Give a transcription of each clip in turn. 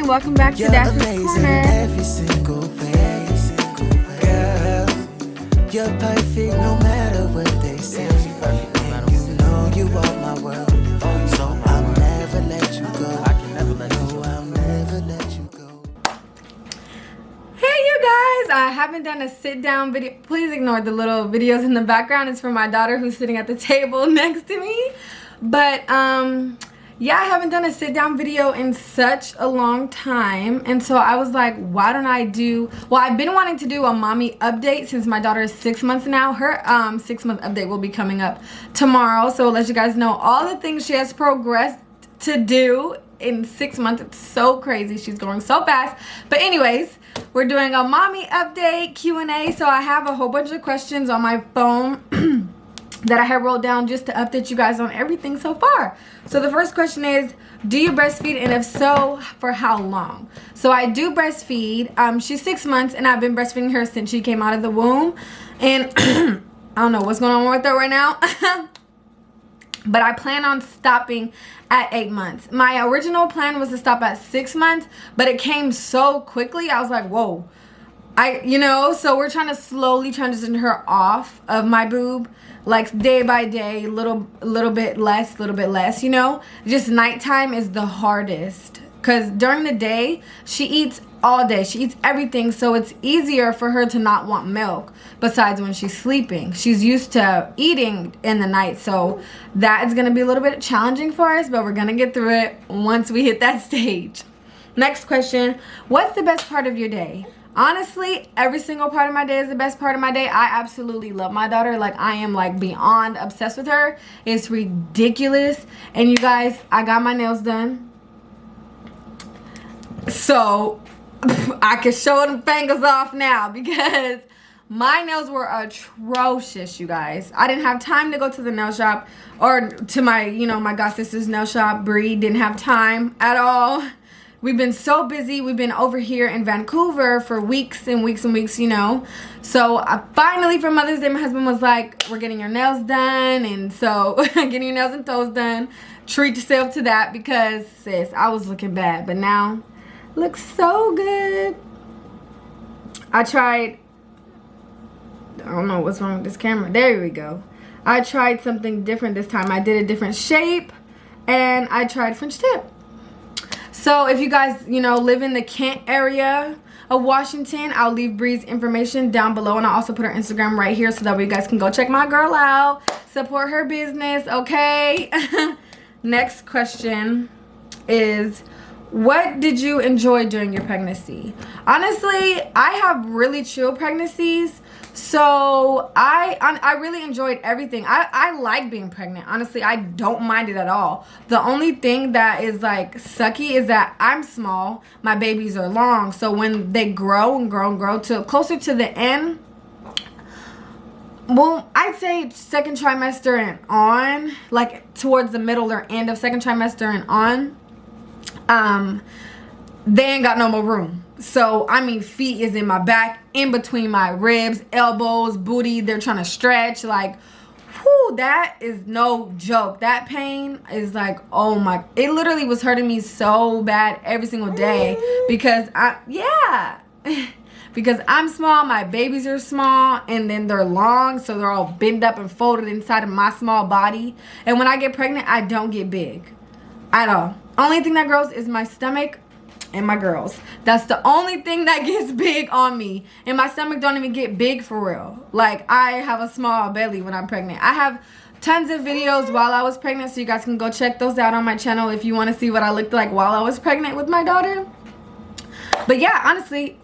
and welcome back to Dass's Corner. Every single way, girl. You're perfect no matter what they say. And you know you are my world, so I'll never let you go. I can never let you go. I'll never let you go. Hey you guys, I haven't done a sit down video. Please ignore the little videos in the background. It's for my daughter who's sitting at the table next to me. But yeah, I haven't done a sit down video in such a long time, and so I was like, why don't I do, well, I've been wanting to do a mommy update since my daughter is 6 months now. Her 6-month update will be coming up tomorrow, so I'll let you guys know all the things she has progressed to do in 6 months. It's so crazy, she's going so fast. But anyways, we're doing a mommy update Q&A, so I have a whole bunch of questions on my phone that I have wrote down just to update you guys on everything so far. So the first question is, do you breastfeed, and if so, for how long? So I do breastfeed. She's 6 months and I've been breastfeeding her since she came out of the womb, and I don't know what's going on with her right now. But I plan on stopping at 8 months. My original plan was to stop at 6 months, but it came so quickly. I was like, whoa. So we're trying to slowly transition her off of my boob, like day by day, little bit less, you know. Just nighttime is the hardest, because during the day she eats all day, she eats everything, so it's easier for her to not want milk. Besides when she's sleeping, she's used to eating in the night, so that is going to be a little bit challenging for us, but we're going to get through it once we hit that stage. Next question, what's the best part of your day? Honestly, every single part of my day is the best part of my day. I absolutely love my daughter. Like, I am like beyond obsessed with her. It's ridiculous. And you guys, I got my nails done, so I can show them fingers off now, because my nails were atrocious, you guys. I didn't have time to go to the nail shop, or to my, my god sister's nail shop. Bree didn't have time at all. We've been so busy. We've been over here in Vancouver for weeks and weeks and weeks, So finally for Mother's Day, my husband was like, we're getting your nails done. And so getting your nails and toes done. Treat yourself to that, because sis, I was looking bad, but now looks so good. I don't know what's wrong with this camera. There we go. I tried something different this time. I did a different shape, and I tried French tip. So if you guys, live in the Kent area of Washington, I'll leave Bree's information down below, and I'll also put her Instagram right here, so that way you guys can go check my girl out, support her business, okay? Next question is, what did you enjoy during your pregnancy? Honestly, I have really chill pregnancies, so I really enjoyed everything. I like being pregnant. Honestly, I don't mind it at all. The only thing that is like sucky is that I'm small, my babies are long, so when they grow and grow and grow to closer to the end, well, I'd say second trimester and on, like towards the middle or end of second trimester and on, they ain't got no more room. So I mean, feet is in my back, in between my ribs, elbows, booty, they're trying to stretch, like, whoo, that is no joke. That pain is like, oh my, it literally was hurting me so bad every single day, because because I'm small, my babies are small, and then they're long, so they're all bent up and folded inside of my small body. And when I get pregnant, I don't get big at all. Only thing that grows is my stomach and my girls. That's the only thing that gets big on me. And my stomach don't even get big for real. Like, I have a small belly when I'm pregnant. I have tons of videos while I was pregnant, so you guys can go check those out on my channel if you want to see what I looked like while I was pregnant with my daughter. But yeah, honestly,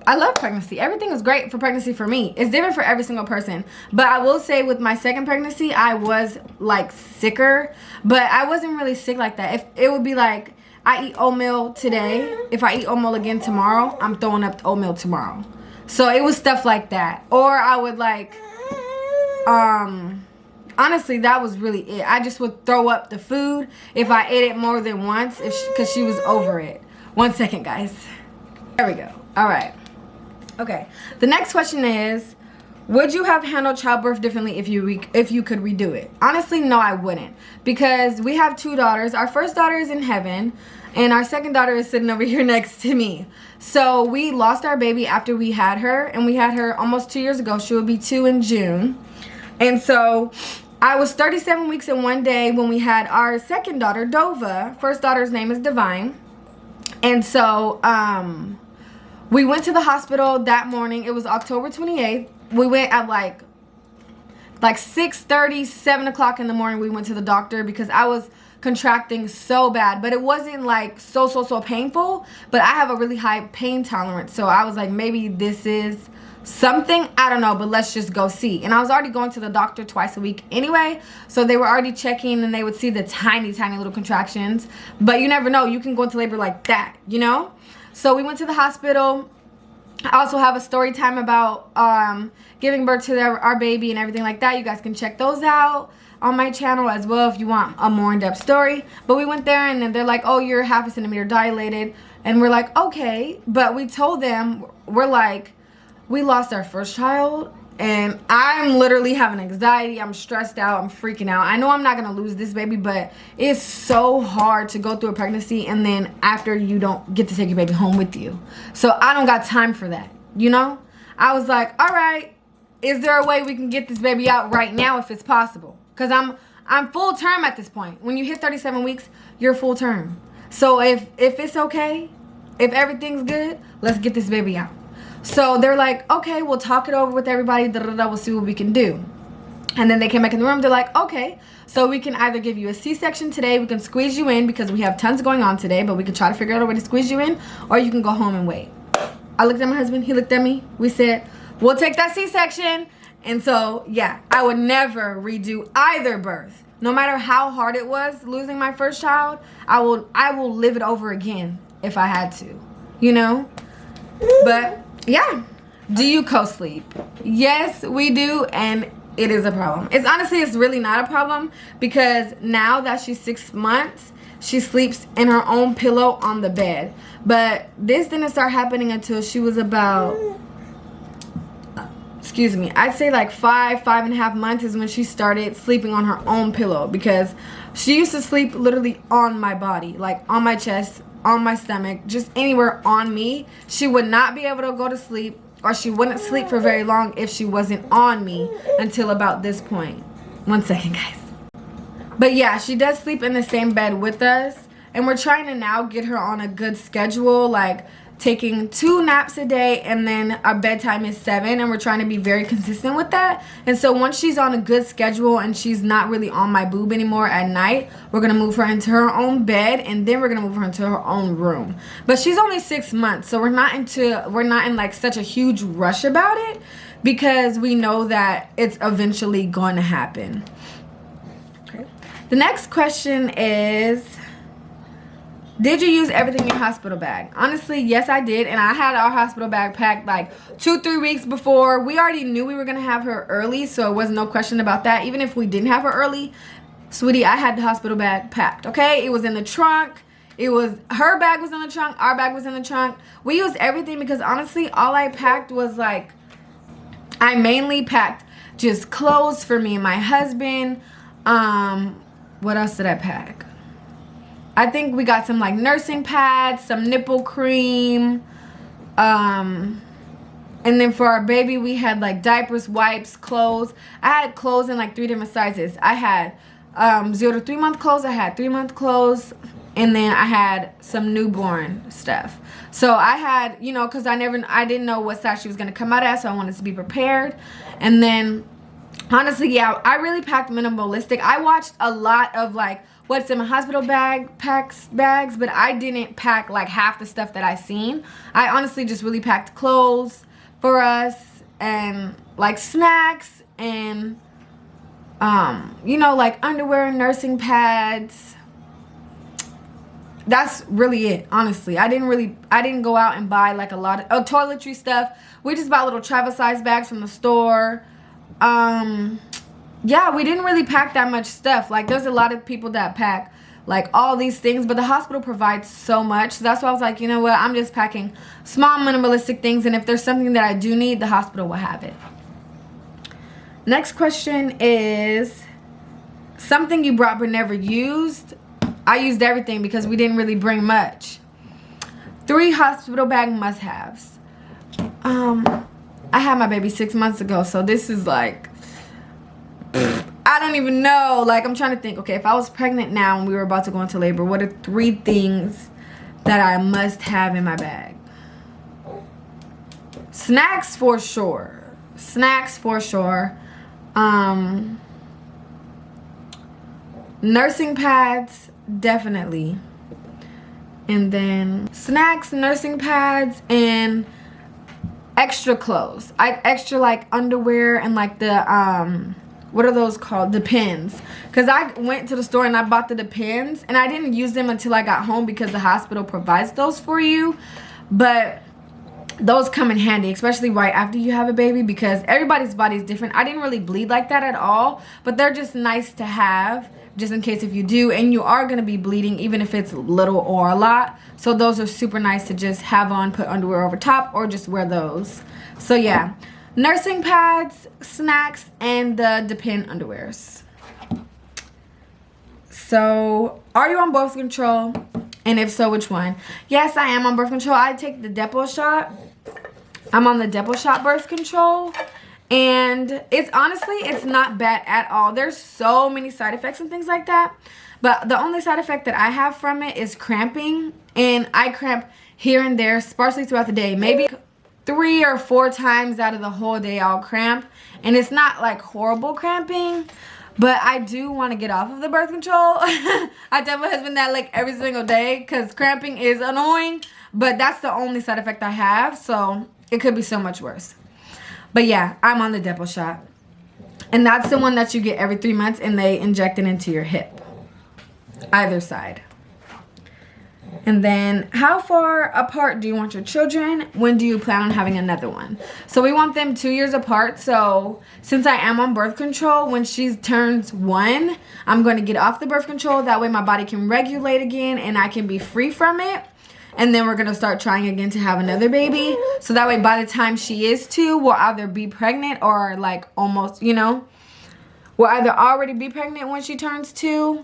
I love pregnancy. Everything is great for pregnancy for me. It's different for every single person. But I will say, with my second pregnancy, I was like sicker. But I wasn't really sick like that. If it would be like, I eat oatmeal today, if I eat oatmeal again tomorrow, I'm throwing up oatmeal tomorrow. So it was stuff like that. Or I would like, honestly, that was really it. I just would throw up the food if I ate it more than once, because she was over it. 1 second, guys. There we go. All right. Okay. The next question is, would you have handled childbirth differently if you could redo it? Honestly, no, I wouldn't, because we have 2 daughters. Our first daughter is in heaven. And our second daughter is sitting over here next to me. So we lost our baby after we had her, and we had her almost 2 years ago. She will be 2 in June. And so I was 37 weeks and 1 day when we had our second daughter, Dova. First daughter's name is Divine. And so we went to the hospital that morning. It was October 28th. We went at like 6:30, 7 o'clock in the morning. We went to the doctor because I was contracting so bad, but it wasn't like so painful, but I have a really high pain tolerance. So I was like, maybe this is something, I don't know, but let's just go see. And I was already going to the doctor twice a week anyway, so they were already checking, and they would see the tiny little contractions. But you never know, you can go into labor like that, you know. So we went to the hospital. I also have a story time about giving birth to our baby and everything like that. You guys can check those out on my channel as well if you want a more in-depth story. But we went there, and then they're like, oh, you're 1/2 centimeter dilated. And we're like, okay. But we told them, we're like, we lost our first child, and I'm literally having anxiety. I'm stressed out. I'm freaking out. I know I'm not gonna lose this baby, but it's so hard to go through a pregnancy and then after you don't get to take your baby home with you. So I don't got time for that, you know. I was like, all right, is there a way we can get this baby out right now if it's possible? Because I'm full term at this point. When you hit 37 weeks, you're full term. So if it's okay, if everything's good, let's get this baby out. So they're like, okay, we'll talk it over with everybody. We'll see what we can do. And then they came back in the room. They're like, okay, so we can either give you a C-section today. We can squeeze you in because we have tons going on today, but we can try to figure out a way to squeeze you in, or you can go home and wait. I looked at my husband. He looked at me. We said, we'll take that C-section. And so, yeah, I would never redo either birth. No matter how hard it was losing my first child, I will live it over again if I had to, you know? But yeah. Do you co-sleep? Yes, we do, and it is a problem. It's really not a problem because now that she's 6 months, she sleeps in her own pillow on the bed. But this didn't start happening until she was about, I'd say like 5.5 months is when she started sleeping on her own pillow, because she used to sleep literally on my body, like on my chest, on my stomach, just anywhere on me. She would not be able to go to sleep, or she wouldn't sleep for very long if she wasn't on me until about this point. 1 second, guys. But yeah, she does sleep in the same bed with us, and we're trying to now get her on a good schedule, like taking 2 naps a day, and then our bedtime is 7, and we're trying to be very consistent with that. And so once she's on a good schedule and she's not really on my boob anymore at night, we're gonna move her into her own bed, and then we're gonna move her into her own room. But she's only 6 months, so we're not in like such a huge rush about it, because we know that it's eventually going to happen. Okay. The next question is, did you use everything in your hospital bag? Honestly, yes, I did. And I had our hospital bag packed like 2-3 weeks before. We already knew we were going to have her early, so it was no question about that. Even if we didn't have her early, sweetie, I had the hospital bag packed, okay? It was in the trunk. Her bag was in the trunk. Our bag was in the trunk. We used everything because honestly, all I packed was like, I mainly packed just clothes for me and my husband. What else did I pack? I think we got some like nursing pads, some nipple cream, and then for our baby we had like diapers, wipes, clothes. I had clothes in like 3 different sizes. I had 0 to 3 month clothes, I had 3 month clothes, and then I had some newborn stuff. So I had, you know, because I didn't know what size she was gonna come out at, so I wanted to be prepared. And then honestly, yeah, I really packed minimalistic. I watched a lot of like what's in my hospital bags, but I didn't pack like half the stuff that I seen. I honestly just really packed clothes for us, and like snacks, and you know, like underwear and nursing pads. That's really it, honestly. I didn't go out and buy like a lot of toiletry stuff. We just bought little travel size bags from the store. Yeah, we didn't really pack that much stuff. Like, there's a lot of people that pack like all these things, but the hospital provides so much. So that's why I was like, you know what, I'm just packing small minimalistic things, and if there's something that I do need, the hospital will have it. Next question is, something you brought but never used. I used everything because we didn't really bring much. 3 hospital bag must-haves. I had my baby 6 months ago, so this is like, I don't even know. Like, I'm trying to think, okay, if I was pregnant now and we were about to go into labor, what are 3 things that I must have in my bag? Snacks for sure. Snacks for sure. Nursing pads, definitely. And then snacks, nursing pads, and extra clothes. Extra like underwear and like the what are those called? Depends. Because I went to the store and I bought the Depends, and I didn't use them until I got home because the hospital provides those for you. But those come in handy, especially right after you have a baby, because everybody's body is different. I didn't really bleed like that at all, but they're just nice to have just in case if you do, and you are going to be bleeding even if it's little or a lot. So those are super nice to just have on, put underwear over top, or just wear those. So yeah, nursing pads, snacks, and the Depend underwears. So are you on birth control? And if so, which one? Yes, I am on birth control. I take the Depo shot. I'm on the Depo shot birth control. And it's honestly, it's not bad at all. There's so many side effects and things like that. But the only side effect that I have from it is cramping. And I cramp here and there sparsely throughout the day. Maybe 3 or 4 times out of the whole day I'll cramp. And it's not like horrible cramping. But I do want to get off of the birth control. I tell my husband that like every single day because cramping is annoying. But that's the only side effect I have. So it could be so much worse. But yeah, I'm on the Depo shot. And that's the one that you get every 3 months and they inject it into your hip. Either side. And then, how far apart do you want your children? When do you plan on having another one? So we want them 2 years apart. So since I am on birth control, when she turns 1, I'm going to get off the birth control. That way my body can regulate again and I can be free from it. And then we're going to start trying again to have another baby. So that way by the time she is 2, we'll either be pregnant or like almost, you know. We'll either already be pregnant when she turns 2.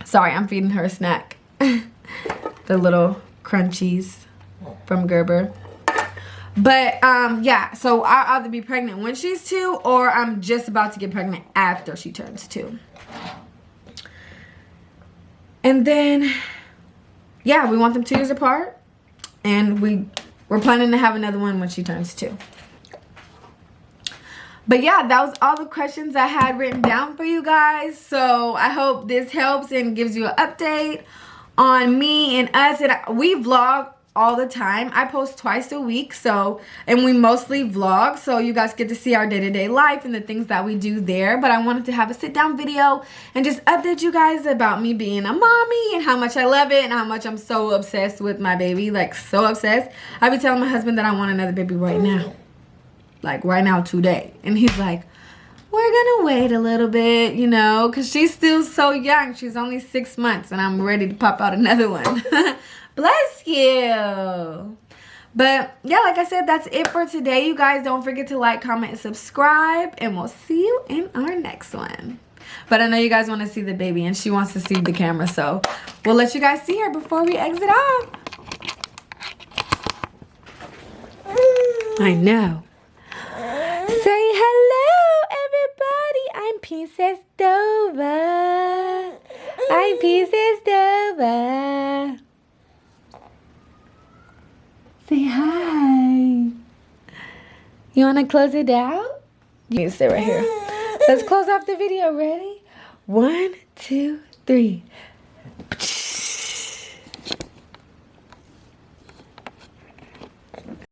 Sorry, I'm feeding her a snack. The little crunchies from Gerber. But yeah, so I'll either be pregnant when she's 2 or I'm just about to get pregnant after she turns 2. And then yeah, we want them 2 years apart, and we're planning to have another one when she turns 2. But yeah, that was all the questions I had written down for you guys. So I hope this helps and gives you an update on me and us. And we vlog all the time. I post twice a week, and we mostly vlog, so you guys get to see our day-to-day life and the things that we do there. But I wanted to have a sit-down video and just update you guys about me being a mommy and how much I love it and how much I'm so obsessed with my baby, like so obsessed. I be telling my husband that I want another baby right now, like right now today, and he's like, we're gonna wait a little bit, you know, because she's still so young. She's only 6 months and I'm ready to pop out another one. Bless you. But yeah, like I said, that's it for today. You guys don't forget to like, comment, and subscribe, and we'll see you in our next one. But I know you guys want to see the baby and she wants to see the camera, so we'll let you guys see her before we exit off. I know. Say hello, everybody. I'm Princess Dova. I'm Princess Dova. Say hi. You want to close it out? You can stay right here. Let's close off the video. Ready? 1, 2, 3.